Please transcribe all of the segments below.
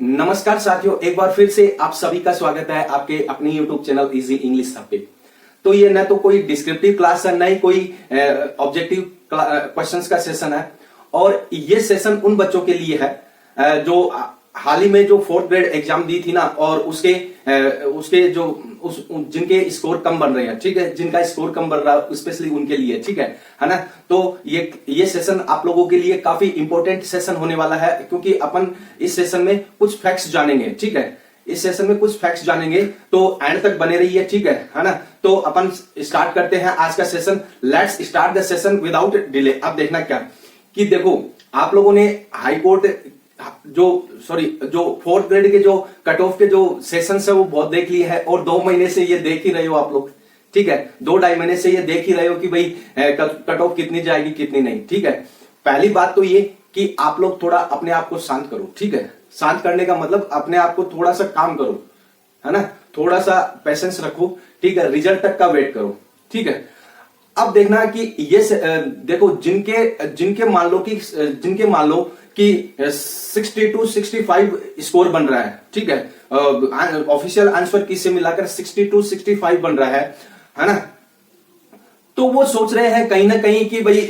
नमस्कार साथियों, एक बार फिर से आप सभी का स्वागत है आपके अपने YouTube channel easy English hub पे। तो ये न तो कोई डिस्क्रिप्टिव क्लास है, न ही कोई ऑब्जेक्टिव क्वेश्चंस का सेशन है। और ये सेशन उन बच्चों के लिए है जो हाल ही में जो 4th ग्रेड एग्जाम दी थी ना, और उसके जो जिनके स्कोर कम बन रहे हैं, ठीक है, जिनका स्कोर कम बन रहा है स्पेशली उनके लिए, ठीक है ना। तो ये सेशन आप लोगों के लिए काफी इंपॉर्टेंट सेशन होने वाला है, क्योंकि अपन इस सेशन में कुछ फैक्ट्स जानेंगे, ठीक है। इस सेशन में कुछ फैक्ट्स जानेंगे, तो एंड तक बने रहिए, ठीक है ना। तो अपन स्टार्ट करते हैं आज का session. Let's start the session without delay. अब देखना क्या कि देखो, आप लोगों ने हाई कोर्ट जो 4th ग्रेड के जो कट ऑफ के जो सेशंस है वो बहुत देख लिए है, और 2 महीने से ये देख ही रहे हो आप लोग, ठीक है। 2-2.5 महीने से ये देख ही रहे हो कि भाई कट ऑफ कितनी जाएगी कितनी नहीं, ठीक है। पहली बात तो ये कि आप लोग थोड़ा अपने आप को शांत करो, ठीक है। शांत करने का मतलब अपने आप को थोड़ा सा काम करो, है ना। थोड़ा सा पेशेंस रखो, ठीक है। रिजल्ट तक का वेट करो, ठीक है। अब देखना कि ये देखो, जिनके मान लो कि 62 65 स्कोर बन रहा है, ठीक है। ऑफिशियल आंसर की से मिलाकर 62 65 बन रहा है ना। तो वो सोच रहे हैं कहीं ना कहीं कि भाई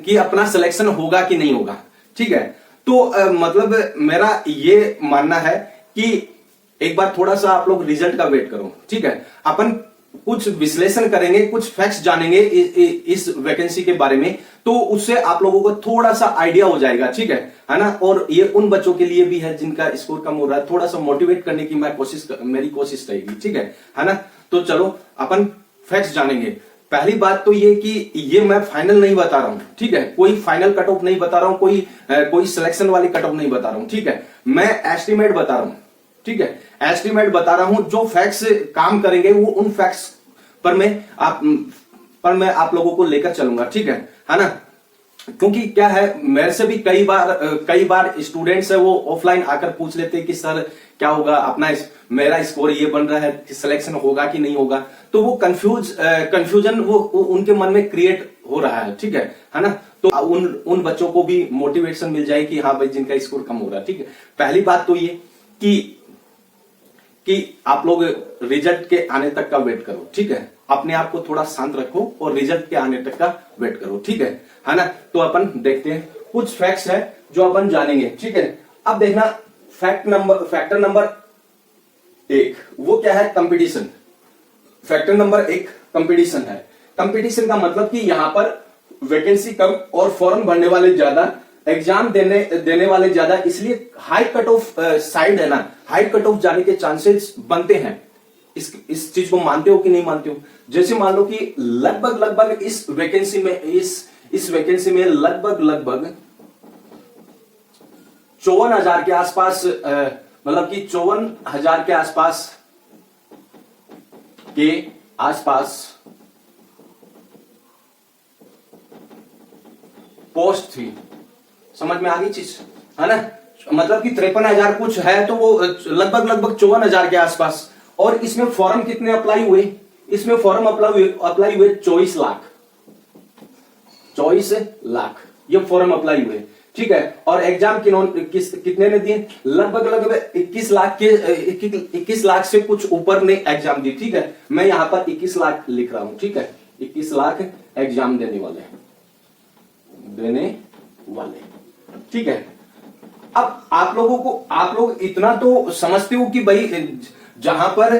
कि अपना सिलेक्शन होगा कि नहीं होगा, ठीक है। तो मतलब मेरा ये मानना है कि एक बार थोड़ा सा आप लोग रिजल्ट का वेट करो, ठीक है। अपन कुछ विश्लेषण करेंगे, कुछ फैक्ट्स जानेंगे इस वैकेंसी के बारे में, तो उससे आप लोगों को थोड़ा सा आइडिया हो जाएगा, ठीक है ना। और ये उन बच्चों के लिए भी है जिनका स्कोर कम हो रहा है, थोड़ा सा मोटिवेट करने की मेरी कोशिश रहेगी, ठीक है ना। तो चलो अपन फैक्ट्स जानेंगे। पहली बात तो ये कि ये मैं फाइनल नहीं बता रहा हूं, ठीक है। कोई फाइनल कट ऑफ नहीं बता रहा हूं, कोई सिलेक्शन वाली कट ऑफ नहीं बता रहा हूं, ठीक है। मैं एस्टिमेट बता रहा हूं, ठीक है। एस्टिमेट बता रहा हूं। जो फैक्ट्स काम करेंगे वो उन फैक्ट्स पर मैं आप लोगों को लेकर चलूंगा, ठीक है ना। क्योंकि क्या है, मेरे से भी कई बार स्टूडेंट्स है वो ऑफलाइन आकर पूछ लेते हैं कि सर क्या होगा, मेरा स्कोर ये बन रहा है कि सिलेक्शन होगा कि नहीं होगा। तो वो कंफ्यूजन वो उनके मन में क्रिएट हो रहा है, ठीक है ना। तो उन बच्चों को भी मोटिवेशन मिल जाए कि हाँ भाई जिनका स्कोर कम हो रहा है, ठीक है। पहली बात तो ये कि आप लोग रिजल्ट के आने तक का वेट करो, ठीक है। अपने आप को थोड़ा शांत रखो और रिजल्ट के आने तक का वेट करो, ठीक है ना। तो अपन देखते हैं कुछ फैक्ट्स है जो अपन जानेंगे, ठीक है। अब देखना, फैक्टर नंबर 1 वो क्या है, कंपटीशन। फैक्टर नंबर 1 कंपटीशन है। कंपटीशन का मतलब कि यहां पर वैकेंसी कम और फॉर्म भरने वाले ज्यादा, एग्जाम देने वाले ज्यादा, इसलिए हाई कट ऑफ साइड है ना, हाई कट ऑफ जाने के चांसेस बनते हैं। इस चीज को मानते हो कि नहीं मानते हो? जैसे मान लो कि लगभग इस वैकेंसी में लगभग 54,000 के आसपास, मतलब कि 54,000 के आसपास पोस्ट थी। समझ में आ गई चीज, है ना। मतलब कि 53,000 कुछ है, तो वो लगभग 54,000 के आसपास। और इसमें फॉर्म कितने अप्लाई हुए? इसमें फॉर्म अप्लाई हुए 24 लाख। 24 लाख ये फॉर्म अप्लाई हुए, ठीक है। और एग्जाम कितने ने दिए? लगभग 21 लाख से कुछ ऊपर ने एग्जाम दी, ठीक है। मैं यहां पर 21 लाख लिख रहा हूं, ठीक है। 21 लाख एग्जाम देने वाले, ठीक है। अब आप लोग इतना तो समझते हो कि भाई जहां पर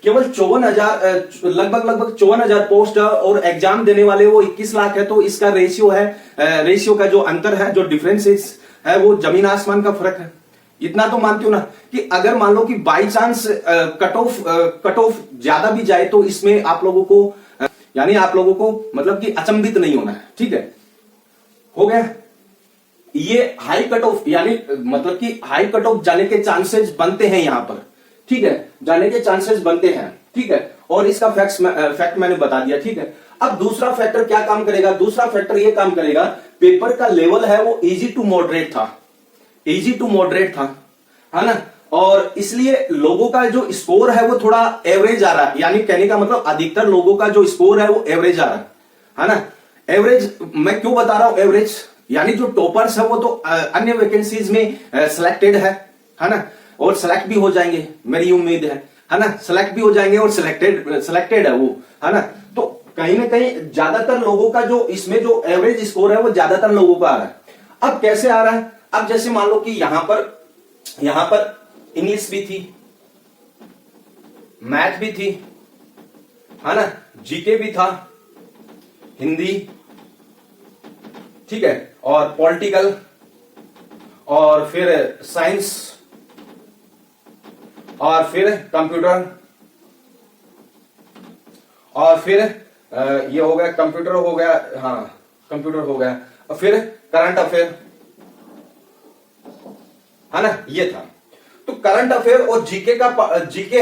केवल 54,000 लगभग 54,000 पोस्ट और एग्जाम देने वाले वो 21 लाख है, तो इसका रेशियो का जो अंतर है, जो डिफरेंसेस है, वो जमीन आसमान का फर्क है। इतना तो मानते हो ना कि अगर मान लो कि बाई चांस कट ऑफ ज्यादा भी जाए, तो इसमें आप लोगों को मतलब कि अचंभित नहीं होना है, ठीक है। हो गया। ये हाई कट ऑफ यानी मतलब कि हाई कट ऑफ जाने के चांसेस बनते हैं यहां पर, ठीक है। जाने के चांसेस बनते हैं, ठीक है। और इसका फैक्ट मैंने बता दिया, ठीक है। अब दूसरा फैक्टर क्या काम करेगा? दूसरा फैक्टर ये काम करेगा, पेपर का लेवल है वो इजी टू मॉडरेट था, है ना। और इसलिए लोगों का जो स्कोर है वो थोड़ा एवरेज आ रहा है, यानी कहने का मतलब अधिकतर लोगों का जो स्कोर है वो एवरेज आ रहा है ना। एवरेज मैं क्यों बता रहा हूं एवरेज? यानी जो टॉपर्स है वो तो अन्य वैकेंसीज में सिलेक्टेड है ना। और सिलेक्ट भी हो जाएंगे, मेरी उम्मीद है ना, सिलेक्ट भी हो जाएंगे और सिलेक्टेड है वो, है ना। तो कहीं ना कहीं ज्यादातर लोगों का जो इसमें जो एवरेज स्कोर है वो ज्यादातर लोगों का आ रहा है। अब कैसे आ रहा है? अब जैसे मान लो कि यहां पर इंग्लिश भी थी, मैथ भी थी, है ना, जीके भी था, हिंदी, ठीक है, और पॉलिटिकल, और फिर साइंस, और फिर कंप्यूटर, और फिर ये हो गया कंप्यूटर हो गया, हाँ कंप्यूटर हो गया, और फिर करंट अफेयर, है ना, ये था। तो करंट अफेयर और जीके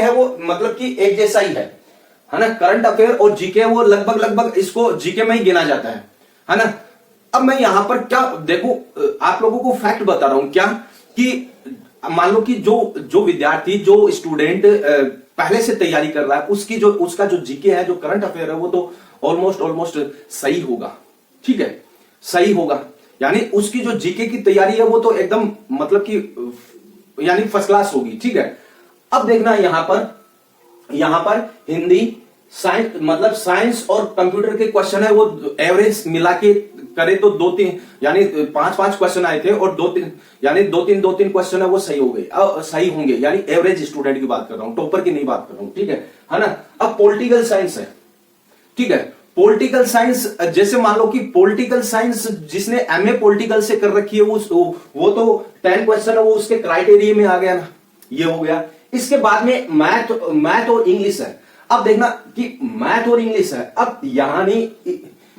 है वो मतलब कि एक जैसा ही है ना। करंट अफेयर और जीके वो लगभग इसको जीके में ही गिना जाता है ना। अब मैं यहां पर क्या देखो, आप लोगों को फैक्ट बता रहा हूं क्या, कि मान लो कि जो विद्यार्थी, जो स्टूडेंट पहले से तैयारी कर रहा है, उसका जो जीके है, जो करंट अफेयर है, वो तो ऑलमोस्ट सही होगा, ठीक है, सही होगा। यानी उसकी जो जीके की तैयारी है वो तो एकदम मतलब कि यानी फर्स्ट क्लास होगी, ठीक है। अब देखना यहां पर हिंदी, साइंस, मतलब साइंस और कंप्यूटर के क्वेश्चन है, वो एवरेज मिला के करे तो 2-3 यानी 5-5 क्वेश्चन आए थे, और 2-3 यानी 2-3 क्वेश्चन है वो सही हो गए, सही होंगे, यानी एवरेज स्टूडेंट की बात कर रहा हूं, टॉपर की नहीं बात कर रहा हूं, ठीक है ना। अब पॉलिटिकल साइंस है, ठीक है, पॉलिटिकल साइंस, जैसे मान लो कि पॉलिटिकल साइंस जिसने एमए पॉलिटिकल से कर रखी है वो तो 10 क्वेश्चन है वो उसके क्राइटेरिया में आ गया ना, ये हो गया। इसके बाद में मैथ और इंग्लिश है। अब देखना कि मैथ और इंग्लिश है, अब यहां नहीं,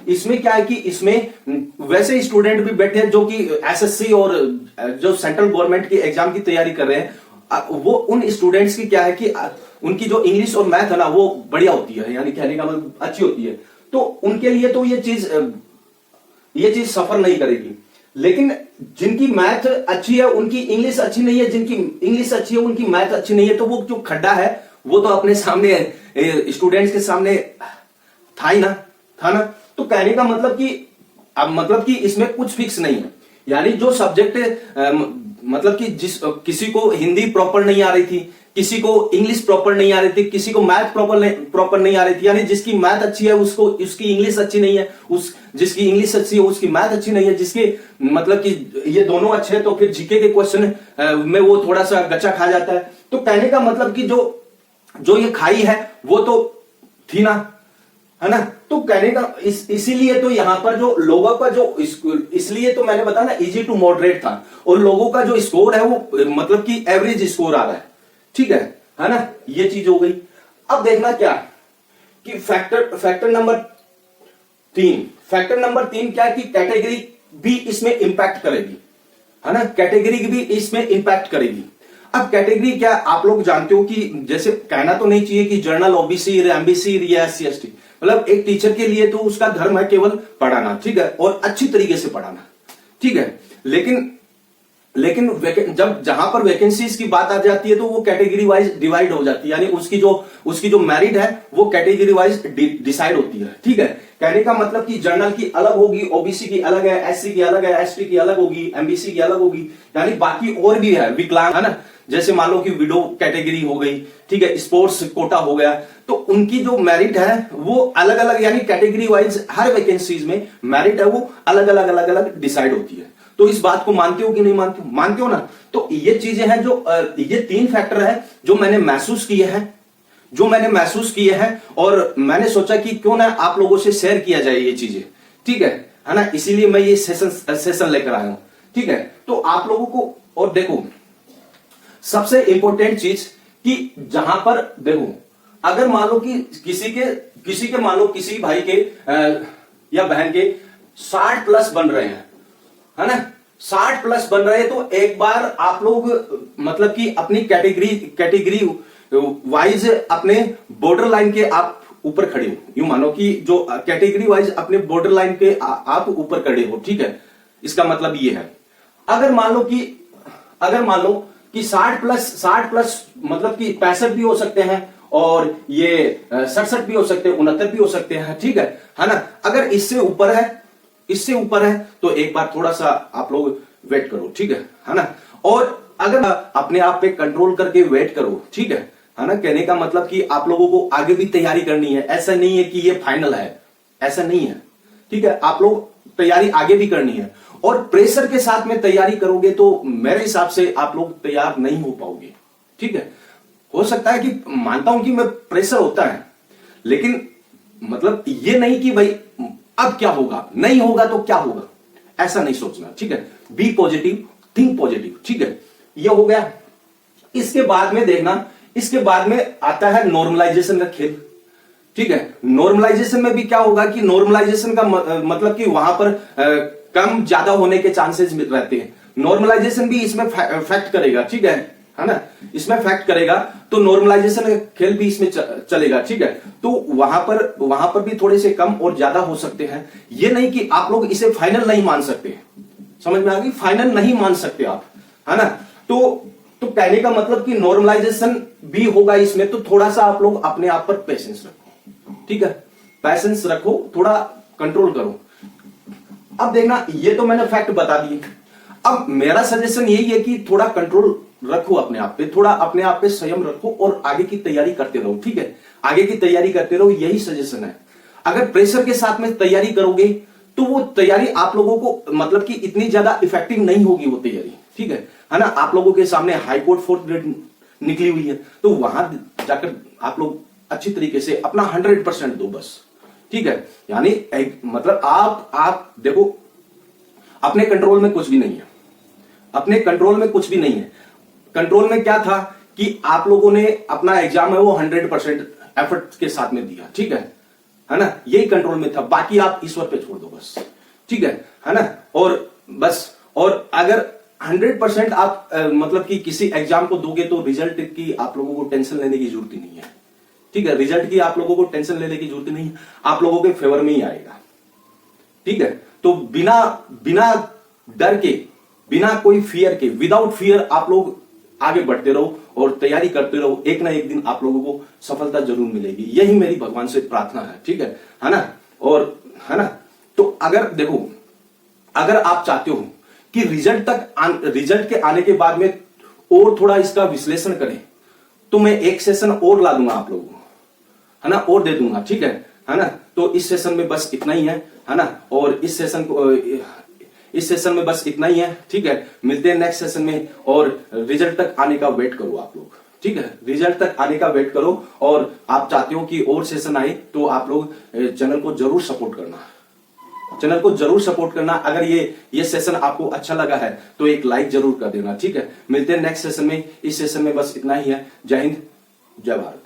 इसमें क्या है कि इसमें वैसे स्टूडेंट भी बैठे हैं जो कि एसएससी और जो सेंट्रल गवर्नमेंट की एग्जाम की तैयारी कर रहे हैं, वो उन स्टूडेंट्स की क्या है कि उनकी जो इंग्लिश और मैथ है ना वो बढ़िया होती है, यानी कहने का मतलब अच्छी होती है, तो उनके लिए तो ये चीज सफर नहीं करेगी। लेकिन जिनकी मैथ अच्छी है उनकी इंग्लिश अच्छी नहीं है, जिनकी इंग्लिश अच्छी है उनकी मैथ अच्छी नहीं है, तो वो जो खड्डा है वो तो अपने सामने स्टूडेंट्स के सामने था ना। तो कहने का मतलब कि इसमें कुछ फिक्स नहीं है, यानी जो सब्जेक्ट मतलब कि किसी को हिंदी प्रॉपर नहीं आ रही थी, किसी को इंग्लिश प्रॉपर नहीं आ रही थी, किसी को मैथ प्रॉपर नहीं आ रही थी, यानी जिसकी मैथ अच्छी है उसकी इंग्लिश अच्छी नहीं है, जिसकी इंग्लिश अच्छी है उसकी मैथ अच्छी नहीं है, जिसके मतलब कि ये दोनों अच्छे हैं तो फिर जीके के क्वेश्चन में वो थोड़ा सा गच्चा खा जाता है। तो कहने का मतलब कि जो ये खाई है वो तो थी ना, है ना। तो कहने का इसीलिए तो यहां पर जो लोगों का जो इसलिए तो मैंने बताया ना इजी टू मॉडरेट था, और लोगों का जो स्कोर है वो मतलब कि एवरेज स्कोर आ रहा है, ठीक है ना। ये चीज हो गई। अब देखना क्या कि फैक्टर नंबर 3 क्या है कि कैटेगरी भी इसमें इंपैक्ट करेगी, है ना, कैटेगरी भी इसमें इंपैक्ट करेगी। अब कैटेगरी क्या आप लोग जानते हो कि जैसे कहना तो नहीं चाहिए कि जनरल, ओबीसी, एमबीसी या एससी एसटी, मतलब एक टीचर के लिए तो उसका धर्म है केवल पढ़ाना, ठीक है, और अच्छी तरीके से पढ़ाना, ठीक है। लेकिन जब जहां पर वैकेंसीज की बात आ जाती है तो वो कैटेगरी वाइज डिवाइड हो जाती है, यानी उसकी जो मेरिट है वो कैटेगरी वाइज डिसाइड होती है, ठीक है। कहने का मतलब कि जनरल की अलग होगी, ओबीसी की अलग है, एससी की अलग है, एसटी की अलग होगी, एमबीसी की अलग होगी, यानी बाकी और भी है, विकलांग, है ना, जैसे मान लो कि विडो कैटेगरी हो गई, ठीक है, स्पोर्ट्स कोटा हो गया, तो उनकी जो मेरिट है वो अलग अलग, यानी कैटेगरी वाइज हर वैकेंसीज में मेरिट है वो अलग अलग डिसाइड होती है। तो इस बात को मानते हो कि नहीं मानते हो? मानते हो ना। तो ये चीजें हैं जो ये 3 फैक्टर है जो मैंने महसूस किए हैं, और मैंने सोचा कि क्यों ना आप लोगों से शेयर किया जाए ये चीजें, ठीक है ना, इसीलिए मैं ये सेशन लेकर आया हूं, ठीक है। तो आप लोगों को, और देखो सबसे इंपॉर्टेंट चीज कि जहां पर देखो, अगर मान लो कि किसी के मान लो किसी भाई के या बहन के 60 प्लस बन रहे हैं, है ना, 60 प्लस बन रहे हैं, तो एक बार आप लोग मतलब कि अपनी कैटेगरी वाइज अपने बॉर्डर लाइन के आप ऊपर खड़े हो, यूं मानो कि जो कैटेगरी वाइज अपने बॉर्डर लाइन के आप ऊपर खड़े हो, ठीक है। इसका मतलब ये है, अगर मान लो कि 60 प्लस मतलब कि 65 भी हो सकते हैं, और ये 67 भी हो सकते हैं, 69 भी हो सकते हैं, ठीक है ना। अगर इससे ऊपर है तो एक बार थोड़ा सा आप लोग वेट करो, ठीक है ना। और अगर अपने आप पे कंट्रोल करके वेट करो, ठीक है ना। कहने का मतलब कि आप लोगों को आगे भी तैयारी करनी है, ऐसा नहीं है कि ये फाइनल है, ऐसा नहीं है, ठीक है। आप लोग तैयारी आगे भी करनी है, और प्रेशर के साथ में तैयारी करोगे तो मेरे हिसाब से आप लोग तैयार नहीं हो पाओगे, ठीक है। हो सकता है कि मानता हूं कि मैं प्रेशर होता है, लेकिन मतलब ये नहीं कि भाई अब क्या होगा, नहीं होगा तो क्या होगा, ऐसा नहीं सोचना, ठीक है। बी पॉजिटिव, थिंक पॉजिटिव, ठीक है। ये हो गया। इसके बाद में देखना, इसके बाद में आता है नॉर्मलाइजेशन का खेल, ठीक है। नॉर्मलाइजेशन में भी क्या होगा कि नॉर्मलाइजेशन का मतलब कि वहां पर कम ज्यादा होने के चांसेस रहते हैं। नॉर्मलाइजेशन भी इसमें फैक्ट करेगा, ठीक है ना। इसमें फैक्ट करेगा तो नॉर्मलाइजेशन का खेल भी इसमें चलेगा, ठीक है। तो वहां पर भी थोड़े से कम और ज्यादा हो सकते हैं। ये नहीं कि आप लोग इसे फाइनल नहीं मान सकते, समझ में आ गई, फाइनल नहीं मान सकते आप, है ना। तो कहने का मतलब कि नॉर्मलाइजेशन भी होगा इसमें, तो थोड़ा सा आप लोग अपने आप पर पेशेंस रखो, ठीक है। पेशेंस रखो, थोड़ा कंट्रोल करो। अब देखना, ये तो मैंने फैक्ट बता दिए। अब मेरा सजेशन यही है कि थोड़ा कंट्रोल रखो अपने आप पे, थोड़ा अपने आप पे संयम रखो और आगे की तैयारी करते रहो, ठीक है। आगे की तैयारी करते रहो, यही सजेशन है। अगर प्रेशर के साथ में तैयारी करोगे तो वो तैयारी आप लोगों को मतलब कि इतनी ज्यादा इफेक्टिव नहीं होगी वो तैयारी, ठीक है ना। आप लोगों के सामने हाई कोर्ट 4th ग्रेड निकली हुई है, तो वहां जाकर आप लोग अच्छी तरीके से अपना 100% दो बस, ठीक है। यानी मतलब आप देखो, अपने कंट्रोल में कुछ भी नहीं है, अपने कंट्रोल में कुछ भी नहीं है। कंट्रोल में क्या था कि आप लोगों ने अपना एग्जाम है वो 100% एफर्ट के साथ में दिया, ठीक है ना। यही कंट्रोल में था, बाकी आप ईश्वर पे छोड़ दो बस, ठीक है ना। और बस, और अगर 100% आप मतलब कि किसी एग्जाम को दोगे तो रिजल्ट की आप लोगों को टेंशन लेने की जरूरत ही नहीं है, ठीक है। रिजल्ट की आप लोगों को टेंशन लेने की जरूरत नहीं है, आप लोगों के फेवर में ही आएगा, ठीक है। तो बिना डर के, बिना कोई फियर के, विदाउट फियर आप लोग आगे बढ़ते रहो और तैयारी करते रहो। एक ना एक दिन आप लोगों को सफलता जरूर मिलेगी, यही मेरी भगवान से प्रार्थना है, ठीक है ना। और है ना, तो अगर देखो, अगर आप चाहते हो कि रिजल्ट के आने के बाद में और थोड़ा इसका विश्लेषण करें, तो मैं एक सेशन और ला दूंगा आप लोगों को, है ना, और दे दूंगा, ठीक है ना। तो इस सेशन में बस इतना ही है ना। और इस सेशन में बस इतना ही है, ठीक है। मिलते हैं नेक्स्ट सेशन में, और रिजल्ट तक आने का वेट करो आप लोग, ठीक है। रिजल्ट तक आने का वेट करो, और आप चाहते हो कि और सेशन आए तो आप लोग चैनल को जरूर सपोर्ट करना, चैनल को जरूर सपोर्ट करना। अगर ये सेशन आपको अच्छा लगा है तो एक लाइक जरूर कर देना, ठीक है। मिलते हैं नेक्स्ट सेशन में। इस सेशन में बस इतना ही है। जय हिंद, जय भारत।